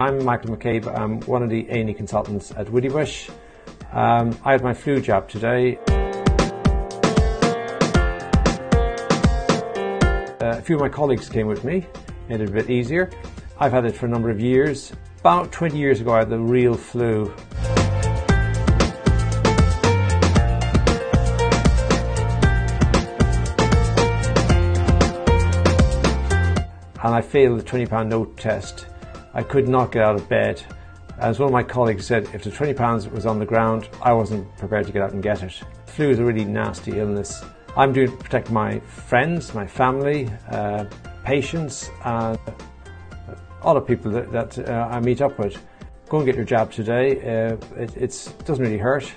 I'm Michael McCabe. I'm one of the A&E consultants at Bush. I had my flu jab today. A few of my colleagues came with me, made it a bit easier. I've had it for a number of years. About 20 years ago I had the real flu. And I failed the £20 note test. I could not get out of bed. As one of my colleagues said, if the £20 was on the ground, I wasn't prepared to get out and get it. Flu is a really nasty illness. I'm doing it to protect my friends, my family, patients, and other people that I meet up with. Go and get your jab today. It doesn't really hurt.